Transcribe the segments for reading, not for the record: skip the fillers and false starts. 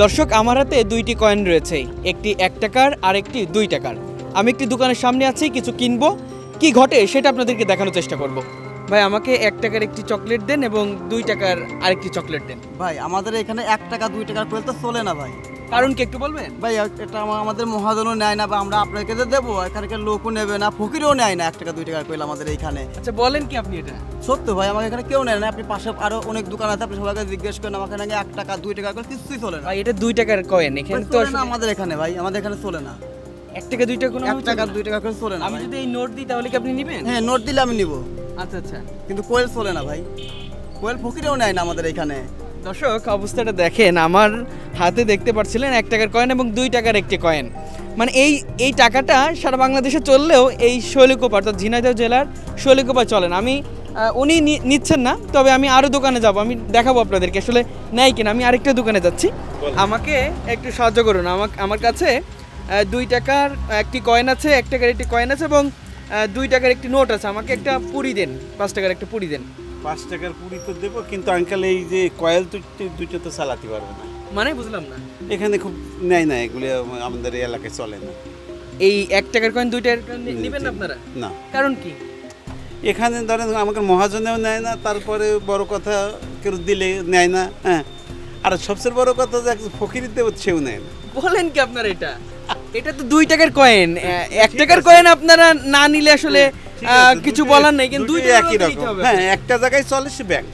দর্শক, আমার হাতে দুইটি কয়েন রয়েছে, একটি 1 টাকার আর একটি 2 টাকার। আমি একটি দোকানের সামনে আছি, কিছু কিনবো, কি ঘটে সেটা আপনাদেরকে দেখানোর চেষ্টা করব। ভাই, আমাকে 1 টাকার একটি চকলেট দেন এবং 2 টাকার আরেকটি চকলেট দেন। ভাই আমাদের এখানে 1 টাকা 2 টাকার কোয়েল তো চলে না ভাই। কারণ কি একটু বলবেন? ভাই এটা আমাদের মহাজনও নেয় না, বা আমরা আপনাকে দেবো, এখানকার লোকও নেবে না, ফকিরও নেয় না 1 টাকা 2 টাকার কোয়েল আমাদের এইখানে। আচ্ছা, বলেন কি আপনি? এটা সত্য ভাই, আমাকে এখানে কেউ নেয় না। আপনি পাশে আরো অনেক দোকান আছে, আপনি সবাইকে জিজ্ঞেস করেন, আমাকে এখানে 1 টাকা 2 টাকার কোয়েল কিছুই চলে না ভাই। এটা 2 টাকার কয়েন, এখানে তো না আমাদের এখানে ভাই, আমাদের এখানে চলে না। 1 টাকা 2 টাকা কোনো 1 টাকা 2 টাকা করে চলে না। আমি যদি এই নোট দিই তাহলে কি আপনি নেবেন? হ্যাঁ, নোট দিলে আমি নিব। আচ্ছা আচ্ছা, কিন্তু কোয়েল চলে না ভাই, কোয়েল ফকিরেও নেয় না আমাদের এখানে। দর্শক, অবস্থাটা দেখেন, আমার হাতে দেখতে পাচ্ছিলেন 1 টাকার কয়েন এবং 2 টাকার একটি কয়েন। মানে এই টাকাটা সারা বাংলাদেশে চললেও এই শৈলকুপা অর্থাৎ ঝিনাইদহ জেলার শৈলকুপায় চলেন। উনি নিচ্ছেন না, তবে আমি আরও দোকানে যাব, আমি দেখাবো আপনাদেরকে আসলে নেয় কিনা। আমি আরেকটা দোকানে যাচ্ছি, আমাকে একটু সাহায্য করুন। আমার কাছে 2 টাকার একটি কয়েন আছে, 1 টাকার একটি কয়েন আছে এবং 2 টাকার একটি নোট আছে। আমাকে একটা পুরি দেন, 5 টাকার একটা পুরি দেন। 5 টাকার পুরি তো দেবো, কিন্তু আঙ্কেল এই যে কয়েল তো দুইটা তো চালাতে পারবে না। মানে বুঝলাম না। এখানে খুব নেয় না, এগুলো আমাদের এই এলাকায় চলে না। এই 1 টাকার কয়েন 2 টাকার কয়েন নেবেন না আপনারা? না। কারণ কি? এখানে ধরেন আমাকে মহাজনেও নেয় না, তারপরে বড় কথা কেউ দিলে নেয় না। হ্যাঁ, আর সবচেয়ে বড় কথা যে ফকির দেব সেও নেয় না। বলেন কি আপনারা? এটা তো 2 টাকার কয়েন, 1 টাকার কয়েন আপনারা না নিলে আসলে কিছু বলার নেই, কিন্তু 2 টাকা একই রকম। হ্যাঁ, একটা জায়গায় চলে সে ব্যাংক,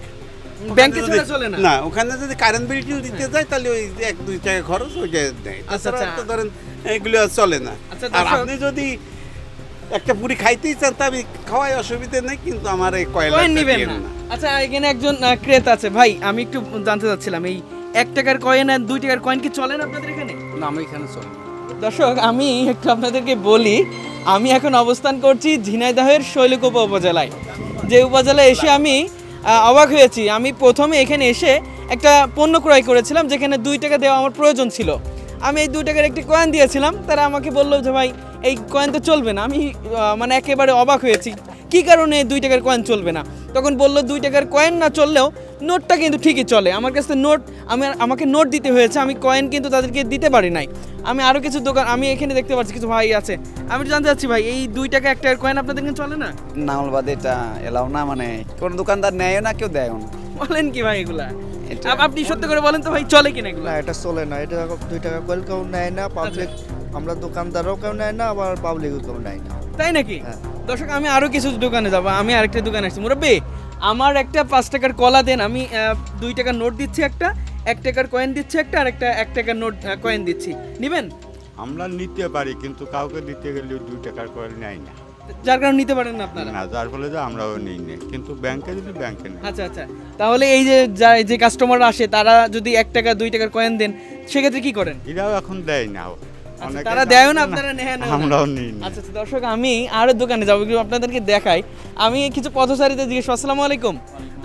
ব্যাংকে ছাড়া চলে না। না, ওখানে যদি কারেন্ট বিল দিতে যায় তাহলে ওই 1-2 টাকা খরচ ওইটা দেয়। আচ্ছা তাছাড়া ধরেন এগুলো চলে না। আর আপনি যদি একটা পুরি খাইতেই চান তা আমি খাওয়াই, অসুবিধা নেই, কিন্তু আমার এই কয়েন নেবেন না। আচ্ছা, এখানে একজন ক্রেতা আছে। ভাই, আমি একটু জানতে চাচ্ছিলাম, এই 1 টাকার কয়েন আর 2 টাকার কয়েন কি চলে না আপনাদের এখানে? না, আমি এখানে চলে না। দর্শক, আমি একটু আপনাদেরকে বলি, আমি এখন অবস্থান করছি ঝিনাইদহের শৈলকুপা উপজেলায়। যে উপজেলায় এসে আমি অবাক হয়েছি। আমি প্রথমে এখানে এসে একটা পণ্য ক্রয় করেছিলাম, যেখানে 2 টাকা দেওয়া আমার প্রয়োজন ছিল। আমি এই 2 টাকার একটি কয়েন দিয়েছিলাম, তারা আমাকে বললো যে ভাই এই কয়েন তো চলবে না। আমি মানে একেবারে অবাক হয়েছি, কী কারণে 2 টাকার কয়েন চলবে না। তখন বললো 2 টাকার কয়েন না চললেও নোটটা কিন্তু ঠিকই চলে। আমার কাছে নোট, আমাকে নোট দিতে হয়েছে, আমি কয়েন কিন্তু তাদেরকে দিতে পারি নাই। আমি আরও কিছু দোকান, আমি এখানে দেখতে পাচ্ছি কিছু ভাই আছে, আমি জানতে চাচ্ছি ভাই, এই 2 টাকা 1 টাকার কয়েন আপনাদের কিন্তু চলে না? নামলবাদে এটা এলাও না, মানে কোন দোকানদার নেয়ও না, কেউ দেয়ও না। বলেন কি ভাই এগুলা? আপনি সত্যি করে বলেন তো ভাই, চলে কিনা এগুলা? না, এটা চলে না। এটা 2 টাকা কয়েল কেউ নেয় না, পাবলিক, আমরা দোকানদারও কেউ নেয় না, আবার পাবলিকও কেউ নেয় না। তাই নাকি? দর্শক, আমি আরও কিছু দোকানে যাবো। আমি আরেকটা দোকানে আসছি। মুরব্বি, আমার একটা 5 টাকার কলা দেন। আমি 2 টাকার নোট দিচ্ছি একটা, 1 টাকার কয়েন দিচ্ছি একটা, আর একটা 1 টাকার নোট কয়েন দিচ্ছি, নিবেন? আমরা নিতে পারি, কিন্তু কাউকে দিতে গেলে 2 টাকার কয়েল নেয় না, যার কারণে নিতে পারেন না আপনারা? না, যার ফলে যে আমরাও নিই না, কিন্তু ব্যাংকে যদি ব্যাংকে নেই। আচ্ছা আচ্ছা, তাহলে এই যে কাস্টমার আসে, তারা যদি 1 টাকা 2 টাকার কয়েন দেন, সেক্ষেত্রে কি করেন? এরাও এখন দেয় না, তারা দেয় না, আপনারা নেন? আমরাও নিই না। আচ্ছা দর্শক, আমি আরো দোকানে যাবো, আপনাদেরকে দেখাই। আমি কিছু পথচারীদের জিজ্ঞেস, আসসালামু আলাইকুম,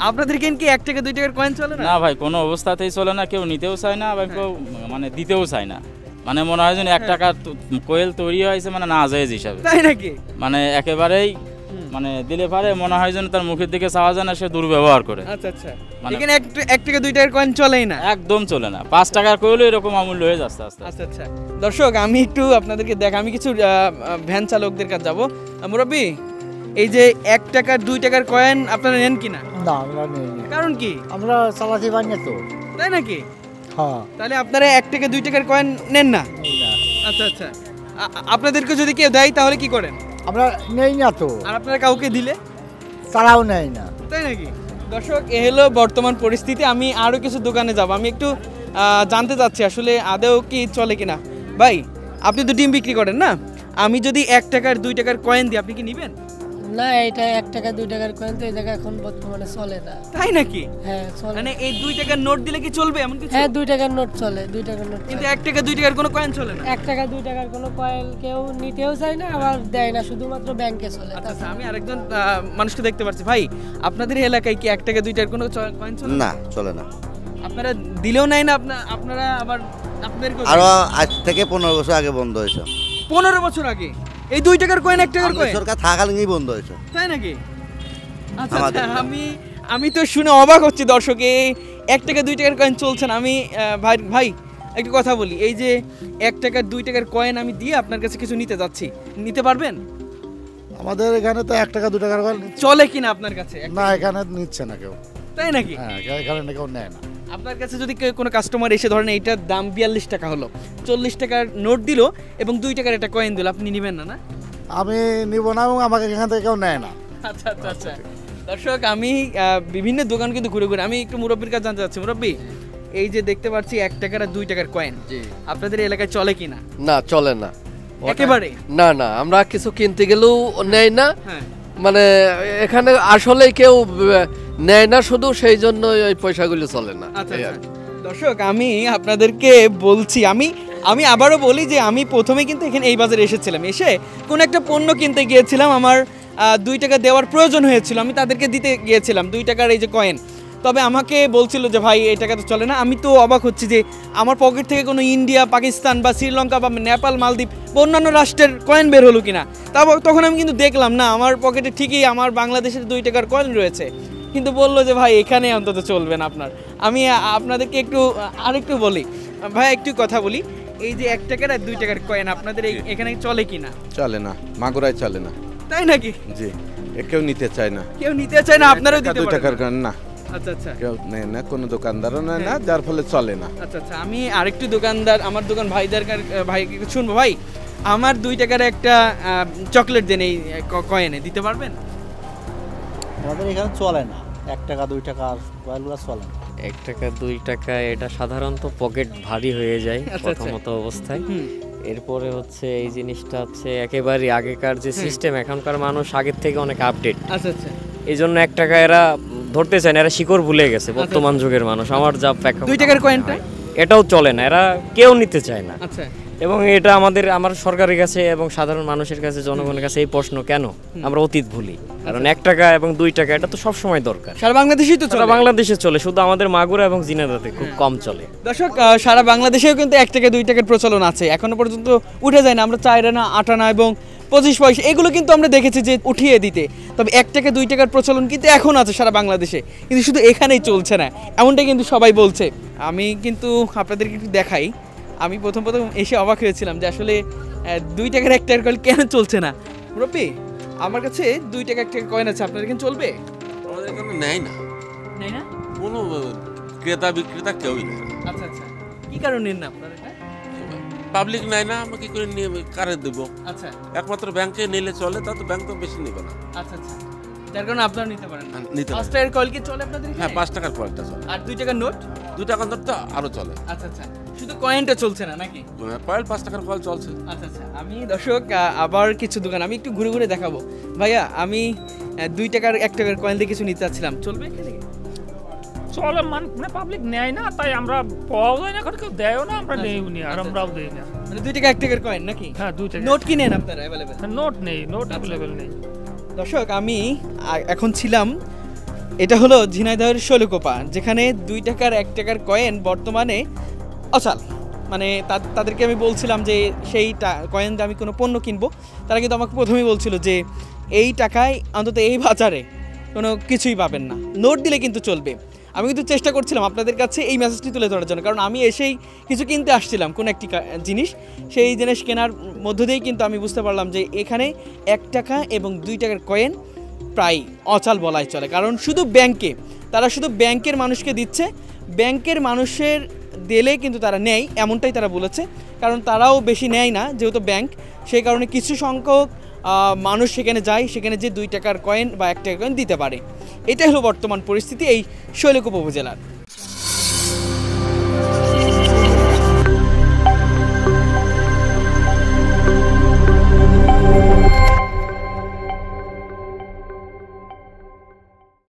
আপনাদের কি 1 টাকা 2 টাকার কয়েন চলে না? না ভাই, কোনো অবস্থাতেই চলে না, কেউ নিতেও চায় না, আবার কেউ মানে দিতেও চায় না। মানে মনে হয় যেন 1 টাকা কোয়েল তৈরি হয়েছে মানে না জায়েজ হিসাবে। তাই নাকি? মানে একেবারেই মানে দিলে পারে মনে হয় যেন তার মুখের দিকে চাওয়া যায় না, সে দুর্ব্যবহার করে। আচ্ছা আচ্ছা, এখানে 1 টাকা 2 টাকার কয়েন চলেই না? একদম চলে না, 5 টাকার কোয়েলও এরকম অমূল্য হয়ে যাচ্ছে আস্তে আস্তে। আচ্ছা আচ্ছা, দর্শক, আমি একটু আপনাদেরকে দেখ, আমি কিছু ভ্যান চালকদের কাছে যাবো। মুরব্বি, এই যে 1 টাকার 2 টাকার কয়েন আপনারা নেন কিনা? না, আমরা নেই না। কারণ কি? আমরা চালাতে পারি না তো। তাই নাকি? হ্যাঁ। তাহলে আপনারা 1 টাকা 2 টাকার কয়েন নেন না? আচ্ছা আচ্ছা, আপনাদেরকে যদি কেউ দেয় তাহলে কি করেন? আমরা নেই না তো। আর আপনারা কাউকে দিলে? তারাও নেয় না। তাই নাকি? দর্শক, এ হলো বর্তমান পরিস্থিতি। আমি আরও কিছু দোকানে যাব, আমি একটু জানতে চাচ্ছি আসলে আদৌ কি চলে কিনা। ভাই, আপনি তো ডিম বিক্রি করেন না? আমি যদি 1 টাকার 2 টাকার কয়েন দিই, আপনি কি নেবেন? না, এটা 1 টাকা 2 টাকার কয়েন তো এই জায়গায় এখন বর্তমানে চলে না। তাই নাকি? হ্যাঁ চলে। মানে এই 2 টাকার নোট দিলে কি চলবে এমন কিছু? হ্যাঁ, 2 টাকার নোট চলে, 2 টাকার নোট। কিন্তু 1 টাকা 2 টাকার কোনো কয়েন চলে না? 1 টাকা 2 টাকার কোনো কয়েন কেউ নিতেও চায় না, আবার দেয় না, শুধুমাত্র ব্যাংকে চলে। আচ্ছা, আমি আরেকজন মানুষকে দেখতে পাচ্ছি। ভাই, আপনাদের এলাকায় কি 1 টাকা 2 টাকার কোনো কয়েন চলে না? চলে না। আপনারা দিলেও নাই না? আপনারা আবার আপনাদেরকে আরো আজ থেকে 15 বছর আগে বন্ধ হয়েছে। 15 বছর আগে এই 2 টাকার কয়েন 1 টাকার কয়েন সরকার থাকালেই বন্ধ হয়েছে। তাই নাকি? আচ্ছা আচ্ছা, আমি তো শুনে অবাক হচ্ছি দর্শক, এই 1 টাকা 2 টাকার কয়েন চলছে না। আমি ভাই একটু কথা বলি, এই যে 1 টাকার 2 টাকার কয়েন আমি দিয়ে আপনার কাছে কিছু নিতে যাচ্ছি, নিতে পারবেন? আমাদের এখানে তো 1 টাকা 2 টাকার কয়েন চলে কিনা আপনার কাছে? না, এখানে নিচ্ছে না কেউ। তাই নাকি? হ্যাঁ, এখানে কেউ নেয় না। আপনার কাছে যদি কোনো কাস্টমার এসে ধরেন এইটার দাম 42 টাকা হলো, 40 টাকার নোট দিল এবং 2 টাকার একটা কয়েন দিল, আপনি নেবেন না? না, আমি নিব না এবং আমাকে এখান থেকে কেউ নেয় না। আচ্ছা আচ্ছা আচ্ছা। দর্শক, আমি বিভিন্ন দোকান কিন্তু ঘুরে ঘুরে আমি একটু মুরব্বির কাছে জানতে চাচ্ছি। মুরব্বি, এই যে দেখতে পাচ্ছি 1 টাকার আর 2 টাকার কয়েন, আপনাদের এলাকায় চলে কিনা? না, চলে না একেবারে না। না, আমরা কিছু কিনতে গেলেও নেয় না। হ্যাঁ, মানে এখানে আসলে কেউ নেয় না, শুধু সেই জন্য ওই পয়সাগুলো চলে না। আচ্ছা আচ্ছা। দর্শক, আমি আপনাদেরকে বলছি, আমি আবারও বলি যে আমি প্রথমে কিন্তু এখানে এই বাজারে এসেছিলাম, এসে কোন একটা পণ্য কিনতে গিয়েছিলাম, আমার 2 টাকা দেওয়ার প্রয়োজন হয়েছিল, আমি তাদেরকে দিতে গিয়েছিলাম 2 টাকার এই যে কয়েন। তবে আমাকে বলছিল যে ভাই এই টাকা তো চলে না। আমি তো অবাক হচ্ছি যে আমার পকেট থেকে কোনো ইন্ডিয়া, পাকিস্তান বা শ্রীলঙ্কা বা নেপাল, মালদ্বীপ বা অন্যান্য রাষ্ট্রের কয়েন বের হলো কিনা। তারপর তখন আমি কিন্তু দেখলাম না, আমার পকেটে ঠিকই আমার বাংলাদেশের 2 টাকার কয়েন রয়েছে, কিন্তু বললো যে ভাই এখানে অন্তত চলবে না আপনার। আমি আপনাদেরকে আরেকটু বলি ভাই, একটু কথা বলি, এই যে 1 টাকার আর 2 টাকার কয়েন আপনাদের এখানে চলে কিনা? চলে না, মাগুরায় চলে না। তাই নাকি? জি, কেউ নিতে চায় না। কেউ নিতে চায় না, আপনারাও দিতে 2 পারেন টাকার কয়েন না। আচ্ছা আচ্ছা, কেউ নেয় না, কোনো দোকানদারও নেয় না, যার ফলে চলে না। আচ্ছা আচ্ছা। আমি আরেকটু দোকানদার, আমার দোকান ভাই শুনবো ভাই, আমার 2 টাকার একটা চকলেট দেন এই কয়েনে, দিতে পারবেন? আমাদের এখানে চলে না, 1 টাকা 2 টাকা কয়েনগুলো চলে না। 1 টাকা 2 টাকা এটা সাধারণত পকেট ভারী হয়ে যায় আচ্ছা, প্রথমত অবস্থায়। এরপরে হচ্ছে এই জিনিসটা হচ্ছে একেবারে আগেকার যে সিস্টেম, এখনকার মানুষ আগের থেকে অনেক আপডেট। আচ্ছা আচ্ছা। এই জন্য 1 টাকা এরা ধরতে চায় না, এরা শিকড় ভুলে গেছে বর্তমান যুগের মানুষ। আমার যা প্রেক্ষাপট, 2 টাকার কয়েনটা এটাও চলে না, এরা কেউ নিতে চায় না। আচ্ছা। এবং এটা আমার সরকারের কাছে এবং সাধারণ মানুষের কাছে, জনগণের কাছে এই প্রশ্ন কেন আমরা অতীত ভুলি। কারণ 1 টাকা এবং 2 টাকা এটা তো সব সময় দরকার। সারা বাংলাদেশেই তো চলে। বাংলাদেশে চলে, শুধু আমাদের মাগুরা এবং জিনাদাতে খুব কম চলে। দর্শক, সারা বাংলাদেশেও কিন্তু 1 টাকা 2 টাকার প্রচলন আছে, এখনো পর্যন্ত উঠে যায় না। আমরা 4 আনা 8 আনা এবং 25 পয়সা এগুলো কিন্তু আমরা দেখেছি যে উঠিয়ে দিতে। তবে 1 টাকা 2 টাকার প্রচলন কিন্তু এখন আছে সারা বাংলাদেশে, কিন্তু শুধু এখানেই চলছে না, এমনটাই কিন্তু সবাই বলছে। আমি কিন্তু আপনাদেরকে একটু দেখাই, আমি প্রথম এসে অবাক হয়েছিলাম যে আসলে 2 টাকার 1 টাকার কয়েন কেন চলছে না। মুরব্বি, আমার কাছে 2 টাকা 1 টাকা কয়েন আছে, আপনার এখানে চলবে? আমাদের এখানে নেয় না, নেয় না, কোনো ক্রেতা বিক্রেতা কেউই নেয় না। আচ্ছা আচ্ছা। কি কারণে নেন না আপনারা? এটা পাবলিক নেয় না, আমরা কি করে নিয়ে কারে দেবো? আচ্ছা, একমাত্র ব্যাংকে নিলে চলে, তা তো ব্যাংক তো বেশি নেবে না। আচ্ছা আচ্ছা, যার কারণে আপনারা নিতে পারেন না। নিতে 5 টাকার কয়েন কি চলে আপনাদের এখানে? হ্যাঁ, 5 টাকার কয়েনটা চলে। আর 2 টাকার নোট? 2 টাকার নোট তো আরো চলে। আচ্ছা আচ্ছা, শুধু কয়েনটা চলছে না নাকি? কয়েল 5 টাকার কয়েল চলছে। আচ্ছা আচ্ছা। আমি দর্শক আবার কিছু দোকান আমি একটু ঘুরে ঘুরে দেখাবো। ভাইয়া, আমি 2 টাকার 1 টাকার কয়েন দিয়ে কিছু নিতে চাচ্ছিলাম, চলবে এখানে? চলে, মানে পাবলিক নেয় না, তাই আমরা পাওয়াও যায় না, এখন কেউ দেয়ও না, আমরা নেইও নি, আর আমরাও দেই না। মানে 2 টাকা 1 টাকার কয়েন নাকি? হ্যাঁ, 2 টাকা। নোট কি নেন আপনারা অ্যাভেলেবেল? নোট নেই, নোট অ্যাভেলেবেল নেই। দর্শক, আমি এখন ছিলাম, এটা হলো ঝিনাইদহের শৈলকুপা, যেখানে 2 টাকার 1 টাকার কয়েন বর্তমানে অচল। মানে তাদেরকে আমি বলছিলাম যে সেই কয়েন দিয়ে আমি কোনো পণ্য কিনবো, তারা কিন্তু আমাকে প্রথমেই বলছিল যে এই টাকায় অন্তত এই বাজারে কোনো কিছুই পাবেন না, নোট দিলে কিন্তু চলবে। আমি কিন্তু চেষ্টা করছিলাম আপনাদের কাছে এই মেসেজটি তুলে ধরার জন্য, কারণ আমি এসেই কিছু কিনতে আসছিলাম কোনো একটি জিনিস, সেই জিনিস কেনার মধ্য দিয়েই কিন্তু আমি বুঝতে পারলাম যে এখানে 1 টাকা এবং 2 টাকার কয়েন প্রায় অচল বলাই চলে। কারণ তারা শুধু ব্যাংকের মানুষকে দিচ্ছে, ব্যাংকের মানুষের দিলে কিন্তু তারা নেয়, এমনটাই তারা বলেছে। কারণ তারাও বেশি নেয় না যেহেতু ব্যাংক, সেই কারণে কিছু সংখ্যক মানুষ সেখানে যায়, সেখানে যে 2 টাকার কয়েন বা 1 টাকার কয়েন দিতে পারে। এটাই হলো বর্তমান পরিস্থিতি এই শৈলকুপা উপজেলার।